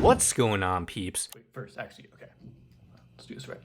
What's going on, peeps? Wait, first, actually, okay. Let's do this right.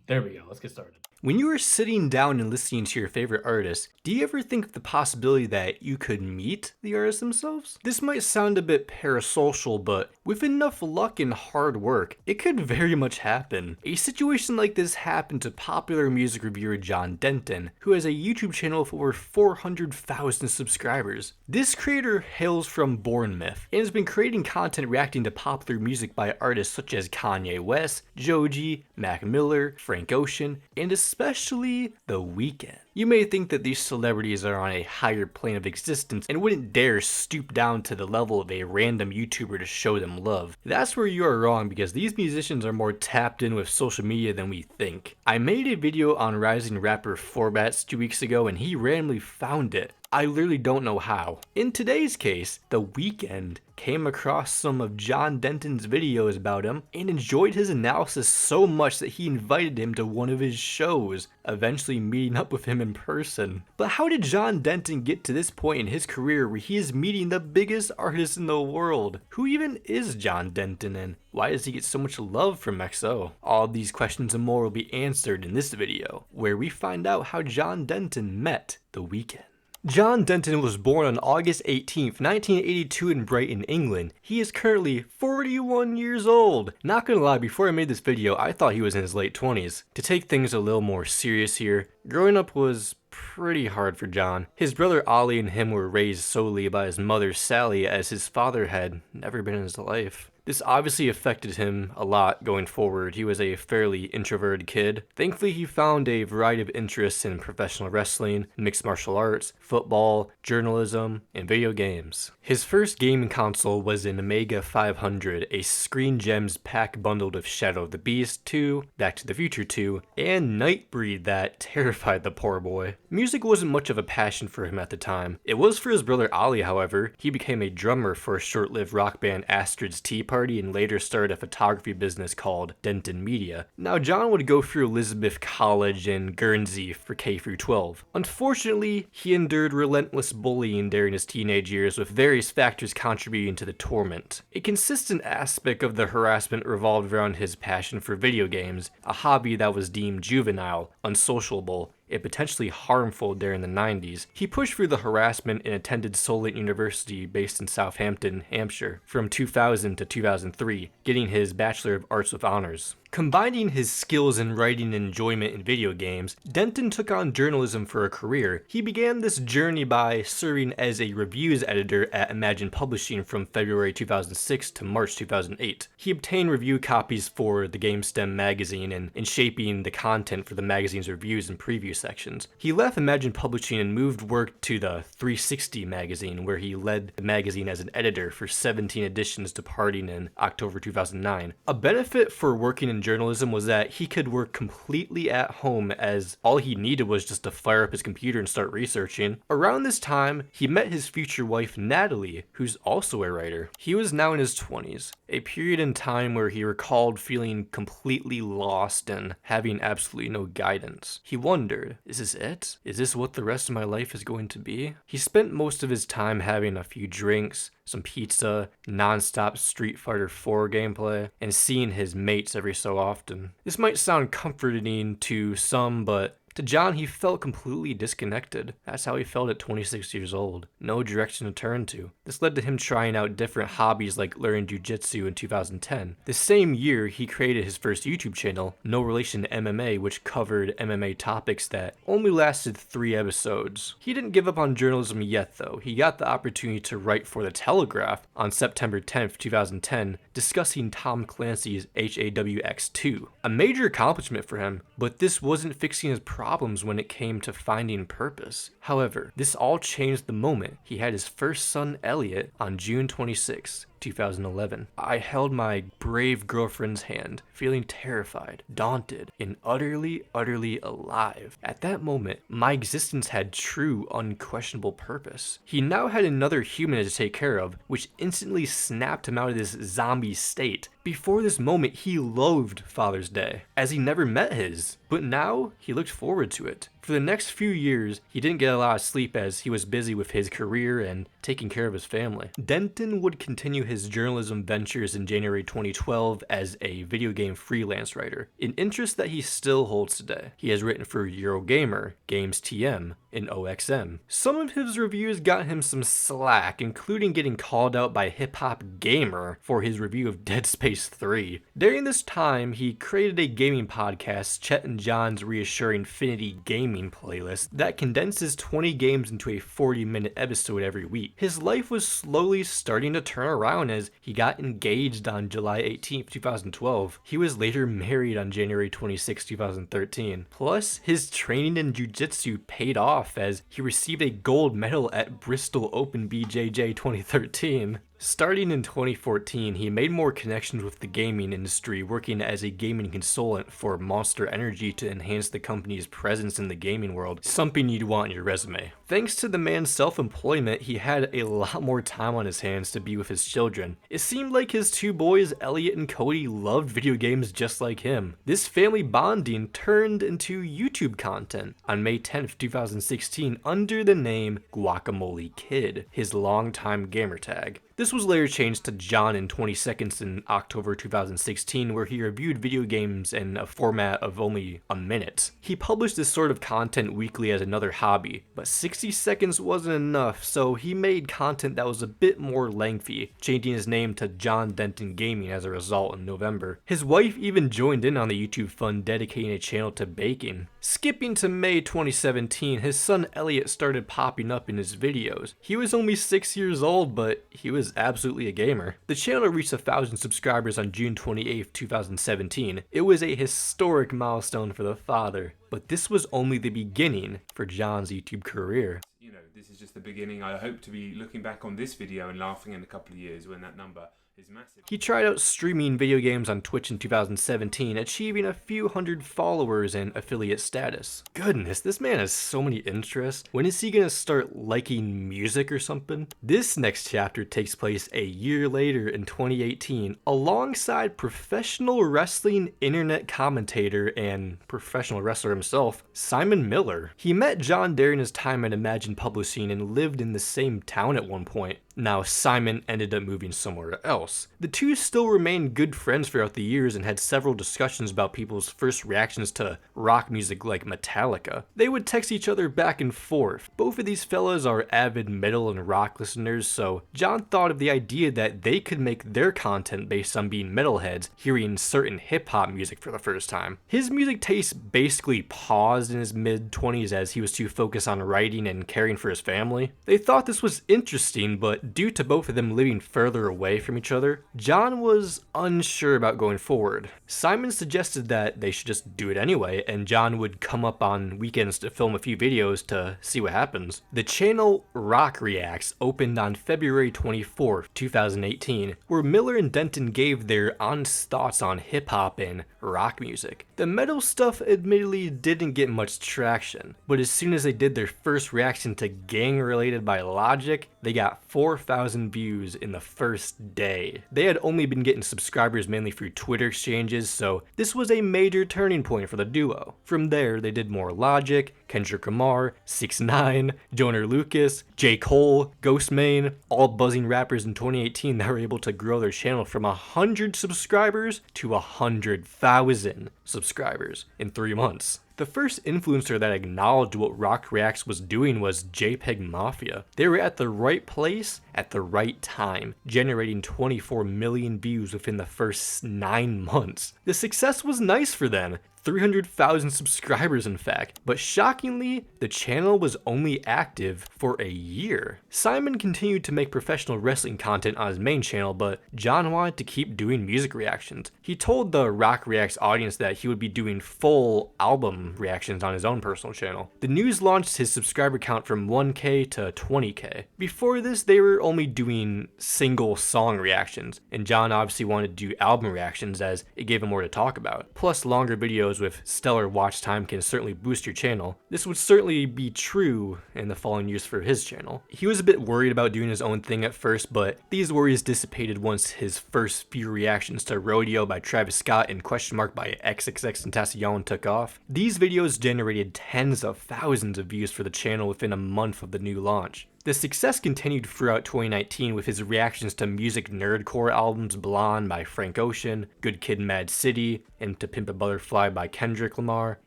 There we go. Let's get started. When you are sitting down and listening to your favorite artist, do you ever think of the possibility that you could meet the artists themselves? This might sound a bit parasocial, but with enough luck and hard work, it could very much happen. A situation like this happened to popular music reviewer John Denton, who has a YouTube channel with over 400,000 subscribers. This creator hails from Bournemouth and has been creating content reacting to popular music by artists such as Kanye West, Joji, Mac Miller, Frank Ocean, and especially The Weeknd. You may think that these celebrities are on a higher plane of existence and wouldn't dare stoop down to the level of a random YouTuber to show them love. That's where you are wrong, because these musicians are more tapped in with social media than we think. I made a video on rising rapper Forbats 2 weeks ago and he randomly found it. I literally don't know how. In today's case, The Weeknd came across some of John Denton's videos about him and enjoyed his analysis so much that he invited him to one of his shows, eventually meeting up with him in person. But how did John Denton get to this point in his career where he is meeting the biggest artists in the world? Who even is John Denton, and why does he get so much love from XO? All of these questions and more will be answered in this video, where we find out how John Denton met The Weeknd. John Denton was born on August 18th, 1982 in Brighton, England. He is currently 41 years old. Not gonna lie, before I made this video, I thought he was in his late 20s. To take things a little more serious here, growing up was pretty hard for John. His brother Ollie and him were raised solely by his mother Sally, as his father had never been in his life. This obviously affected him a lot going forward. He was a fairly introverted kid. Thankfully, he found a variety of interests in professional wrestling, mixed martial arts, football, journalism, and video games. His first gaming console was an Amiga 500, a Screen Gems pack bundled with Shadow of the Beast 2, Back to the Future 2, and Nightbreed that terrified the poor boy. Music wasn't much of a passion for him at the time. It was for his brother Ollie, however. He became a drummer for a short-lived rock band Astrid's Tea Party and later started a photography business called Denton Media. Now, John would go through Elizabeth College in Guernsey for K-12. Unfortunately, he endured relentless bullying during his teenage years, with various factors contributing to the torment. A consistent aspect of the harassment revolved around his passion for video games, a hobby that was deemed juvenile, unsociable, and potentially harmful during the 90s. He pushed through the harassment and attended Solent University based in Southampton, Hampshire, from 2000 to 2003, getting his Bachelor of Arts with honors. Combining his skills in writing and enjoyment in video games, Denton took on journalism for a career. He began this journey by serving as a reviews editor at Imagine Publishing from February 2006 to March 2008. He obtained review copies for the GameStem magazine and shaping the content for the magazine's reviews and preview sections. He left Imagine Publishing and moved work to the 360 magazine, where he led the magazine as an editor for 17 editions, departing in October 2009. A benefit for working in journalism was that he could work completely at home, as all he needed was just to fire up his computer and start researching. Around this time, he met his future wife Natalie, who's also a writer. He was now in his 20s, a period in time where he recalled feeling completely lost and having absolutely no guidance. He wondered, is this it? Is this what the rest of my life is going to be? He spent most of his time having a few drinks, some pizza, non-stop Street Fighter 4 gameplay, and seeing his mates every so often. This might sound comforting to some, but to John, he felt completely disconnected. That's how he felt at 26 years old. No direction to turn to. This led to him trying out different hobbies like learning jiu-jitsu in 2010. The same year, he created his first YouTube channel, No Relation to MMA, which covered MMA topics that only lasted 3 episodes. He didn't give up on journalism yet, though. He got the opportunity to write for The Telegraph on September 10th, 2010, discussing Tom Clancy's HAWX2. A major accomplishment for him, but this wasn't fixing his problems when it came to finding purpose. However, this all changed the moment he had his first son, Elliot, on June 26, 2011. I held my brave girlfriend's hand, feeling terrified, daunted, and utterly alive. At that moment, my existence had true, unquestionable purpose. He now had another human to take care of, which instantly snapped him out of this zombie state. Before this moment, he loathed Father's Day, as he never met his, but now he looked forward to it. For For the next few years, he didn't get a lot of sleep as he was busy with his career and taking care of his family. Denton would continue his journalism ventures in January 2012 as a video game freelance writer, an interest that he still holds today. He has written for Eurogamer, Games TM, and OXM. Some of his reviews got him some slack, including getting called out by Hip Hop Gamer for his review of Dead Space 3. During this time, he created a gaming podcast, Chet and John's Reassuring Infinity Gaming playlist, that condenses 20 games into a 40-minute episode every week. His life was slowly starting to turn around as he got engaged on July 18, 2012. He was later married on January 26, 2013. Plus, his training in jiu-jitsu paid off as he received a gold medal at Bristol Open BJJ 2013. Starting in 2014, he made more connections with the gaming industry, working as a gaming consultant for Monster Energy to enhance the company's presence in the gaming world, something you'd want in your resume. Thanks to the man's self-employment, he had a lot more time on his hands to be with his children. It seemed like his two boys, Elliot and Cody, loved video games just like him. This family bonding turned into YouTube content on May 10th, 2016 under the name Guacamole Kid, his longtime gamer tag. This was later changed to John in 20 Seconds in October 2016, where he reviewed video games in a format of only a minute. He published this sort of content weekly as another hobby, but 60 seconds wasn't enough, so he made content that was a bit more lengthy, changing his name to John Denton Gaming as a result in November. His wife even joined in on the YouTube fund, dedicating a channel to baking. Skipping to May 2017, his son Elliot started popping up in his videos. He was only 6 years old, but he was absolutely a gamer. The channel reached 1,000 subscribers on June 28, 2017. It was a historic milestone for the father, but this was only the beginning for John's YouTube career. You know, this is just the beginning. I hope to be looking back on this video and laughing in a couple of years when that number is massive. He tried out streaming video games on Twitch in 2017, achieving a few hundred followers and affiliate status. Goodness, this man has so many interests. When is he gonna start liking music or something? This next chapter takes place a year later in 2018, alongside professional wrestling internet commentator and professional wrestler himself, Simon Miller. He met John during his time at Imagine Publishing and lived in the same town at one point. Now, Simon ended up moving somewhere else. The two still remained good friends throughout the years and had several discussions about people's first reactions to rock music like Metallica. They would text each other back and forth. Both of these fellas are avid metal and rock listeners, so John thought of the idea that they could make their content based on being metalheads, hearing certain hip-hop music for the first time. His music taste basically paused in his mid-20s as he was too focused on writing and caring for his family. They thought this was interesting, but due to both of them living further away from each other, John was unsure about going forward. Simon suggested that they should just do it anyway, and John would come up on weekends to film a few videos to see what happens. The channel Rock Reacts opened on February 24, 2018, where Miller and Denton gave their honest thoughts on hip-hop and rock music. The metal stuff admittedly didn't get much traction, but as soon as they did their first reaction to Gang Related by Logic, they got 4,000 views in the first day. They had only been getting subscribers mainly through Twitter exchanges, so this was a major turning point for the duo. From there, they did more Logic, Kendrick Lamar, 6ix9ine, Joyner Lucas, J. Cole, Ghostmane, all buzzing rappers in 2018 that were able to grow their channel from 100 subscribers to 100,000 subscribers in 3 months. The first influencer that acknowledged what Rock Reacts was doing was JPEG Mafia. They were at the right place at the right time, generating 24 million views within the first 9 months. The success was nice for them. 300,000 subscribers in fact, but shockingly, the channel was only active for a year. Simon continued to make professional wrestling content on his main channel, but John wanted to keep doing music reactions. He told the Rock Reacts audience that he would be doing full album reactions on his own personal channel. The news launched his subscriber count from 1K to 20K. Before this, they were only doing single song reactions, and John obviously wanted to do album reactions as it gave him more to talk about, plus longer videos videos with stellar watch time can certainly boost your channel. This would certainly be true in the following years for his channel. He was a bit worried about doing his own thing at first, but these worries dissipated once his first few reactions to Rodeo by Travis Scott and Question Mark by XXXTentacion took off. These videos generated tens of thousands of views for the channel within a month of the new launch. The success continued throughout 2019 with his reactions to music nerdcore albums Blonde by Frank Ocean, Good Kid Mad City, and To Pimp a Butterfly by Kendrick Lamar,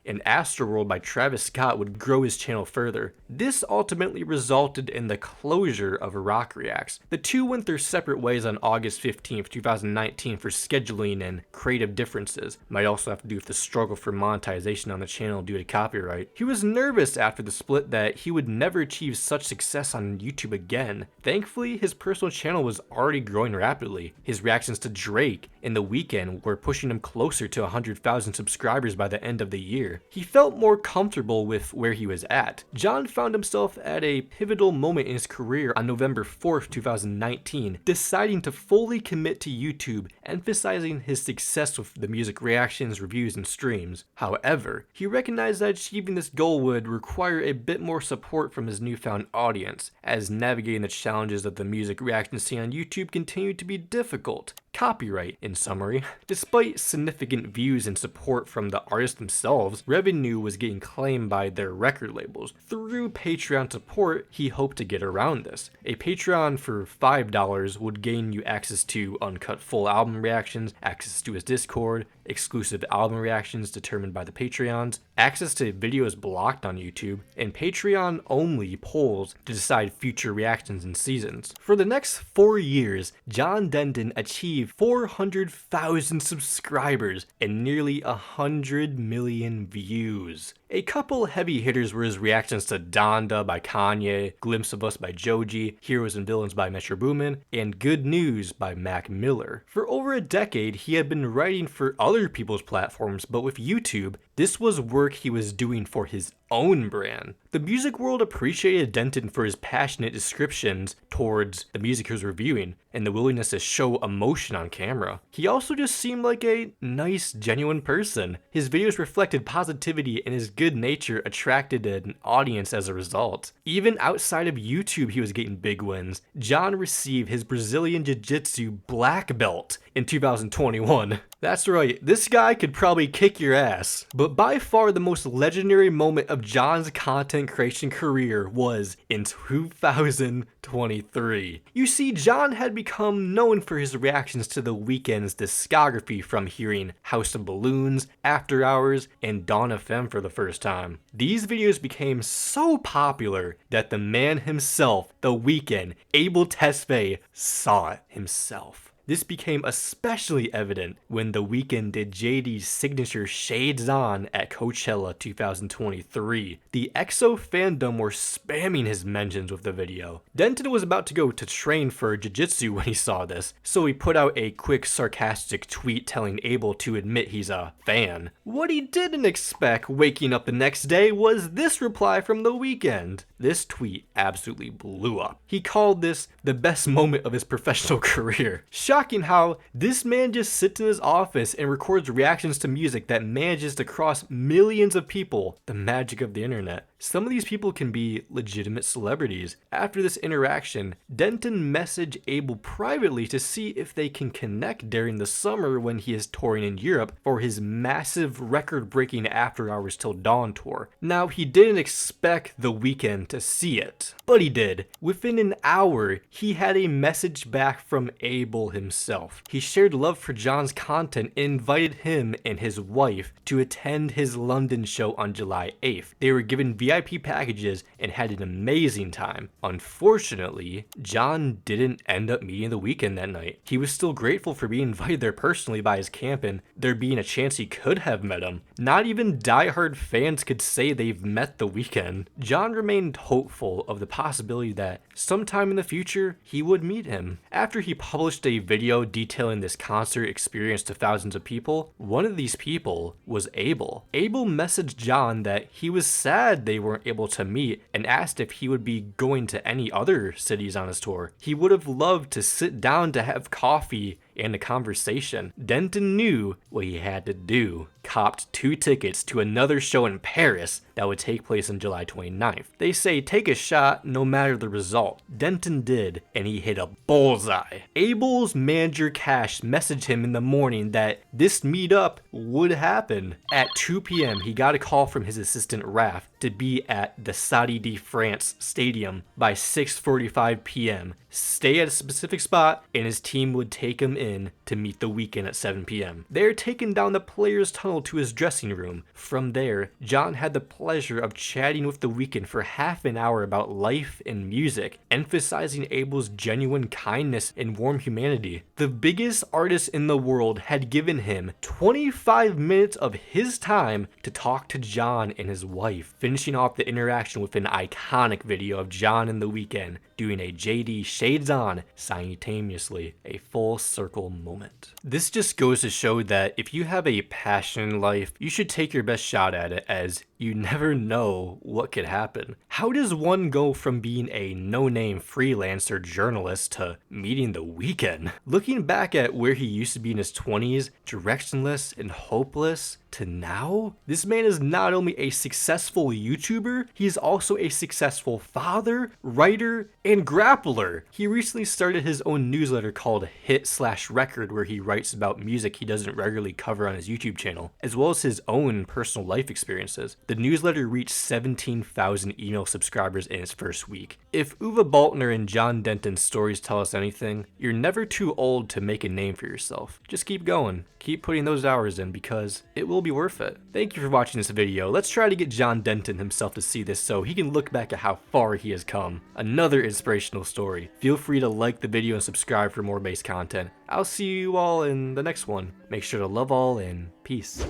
and Astroworld by Travis Scott would grow his channel further. This ultimately resulted in the closure of Rock Reacts. The two went their separate ways on August 15th, 2019 for scheduling and creative differences. Might also have to do with the struggle for monetization on the channel due to copyright. He was nervous after the split that he would never achieve such success on YouTube again. Thankfully, his personal channel was already growing rapidly. His reactions to Drake and The Weeknd were pushing him closer to 100,000 subscribers by the end of the year. He felt more comfortable with where he was at. John found himself at a pivotal moment in his career on November 4th, 2019, deciding to fully commit to YouTube, emphasizing his success with the music reactions, reviews, and streams. However, he recognized that achieving this goal would require a bit more support from his newfound audience, as navigating the challenges of the music reaction scene on YouTube continued to be difficult. Copyright, in summary. Despite significant views and support from the artists themselves, revenue was getting claimed by their record labels. Through Patreon support, he hoped to get around this. A Patreon for $5 would gain you access to uncut full album reactions, access to his Discord, exclusive album reactions determined by the Patreons, access to videos blocked on YouTube, and Patreon-only polls to decide future reactions and seasons. For the next 4 years, John Denton achieved 400,000 subscribers and nearly 100 million views. A couple heavy hitters were his reactions to Donda by Kanye, Glimpse of Us by Joji, Heroes and Villains by Metro Boomin, and Good News by Mac Miller. For over a decade, he had been writing for other people's platforms, but with YouTube, this was work he was doing for his own brand. The music world appreciated Denton for his passionate descriptions towards the music he was reviewing and the willingness to show emotion on camera. He also just seemed like a nice, genuine person. His videos reflected positivity and his good nature attracted an audience as a result. Even outside of YouTube, he was getting big wins. John received his Brazilian Jiu-Jitsu black belt in 2021. That's right, this guy could probably kick your ass. But by far the most legendary moment of John's content creation career was in 2023. You see, John had become known for his reactions to The Weeknd's discography, from hearing House of Balloons, After Hours, and Dawn FM for the first time. These videos became so popular that the man himself, The Weeknd, Abel Tesfaye, saw it himself. This became especially evident when The Weeknd did JD's signature Shades On at Coachella 2023. The EXO fandom were spamming his mentions with the video. Denton was about to go to train for jiu-jitsu when he saw this, so he put out a quick sarcastic tweet telling Abel to admit he's a fan. What he didn't expect waking up the next day was this reply from The Weeknd. This tweet absolutely blew up. He called this the best moment of his professional career. Shocking how this man just sits in his office and records reactions to music that manages to cross millions of people. The magic of the internet. Some of these people can be legitimate celebrities. After this interaction, Denton messaged Abel privately to see if they can connect during the summer when he is touring in Europe for his massive record-breaking After Hours Till Dawn tour. Now, he didn't expect The Weeknd to see it, but he did. Within an hour, he had a message back from Abel himself. He shared love for John's content and invited him and his wife to attend his London show on July 8th. They were given VIP packages and had an amazing time. Unfortunately, John didn't end up meeting The Weeknd that night. He was still grateful for being invited there personally by his camp and there being a chance he could have met him. Not even diehard fans could say they've met The Weeknd. John remained hopeful of the possibility that sometime in the future he would meet him. After he published a video detailing this concert experience to thousands of people, one of these people was Abel. Abel messaged John that he was sad they weren't able to meet and asked if he would be going to any other cities on his tour. He would have loved to sit down to have coffee and a conversation. Denton knew what he had to do. copped 2 tickets to another show in Paris that would take place on July 29th. They say take a shot no matter the result. Denton did, and he hit a bullseye. Abel's manager Cash messaged him in the morning that this meetup would happen. At 2 p.m., he got a call from his assistant Raph to be at the Stade de France stadium by 6:45 p.m. Stay at a specific spot, and his team would take him in to meet The Weeknd at 7 p.m. They're taken down the player's tunnel to his dressing room. From there, John had the pleasure of chatting with The Weeknd for half an hour about life and music, emphasizing Abel's genuine kindness and warm humanity. The biggest artist in the world had given him 25 minutes of his time to talk to John and his wife, finishing off the interaction with an iconic video of John and The Weeknd doing a JD Shades On simultaneously, a full circle moment. This just goes to show that if you have a passion in life, you should take your best shot at it, as you never know what could happen. How does one go from being a no-name freelancer journalist to meeting The Weeknd? Looking back at where he used to be in his 20s, directionless and hopeless, to now, this man is not only a successful YouTuber, he is also a successful father, writer, and grappler. He recently started his own newsletter called Hit/Record, where he writes about music he doesn't regularly cover on his YouTube channel, as well as his own personal life experiences. The newsletter reached 17,000 email subscribers in its first week. If Uwe Baltner and John Denton's stories tell us anything, you're never too old to make a name for yourself. Just keep going. Keep putting those hours in, because it will be worth it. Thank you for watching this video. Let's try to get John Denton himself to see this so he can look back at how far he has come. Another inspirational story. Feel free to like the video and subscribe for more base content. I'll see you all in the next one. Make sure to love all and peace.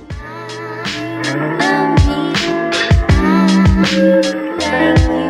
Thank you.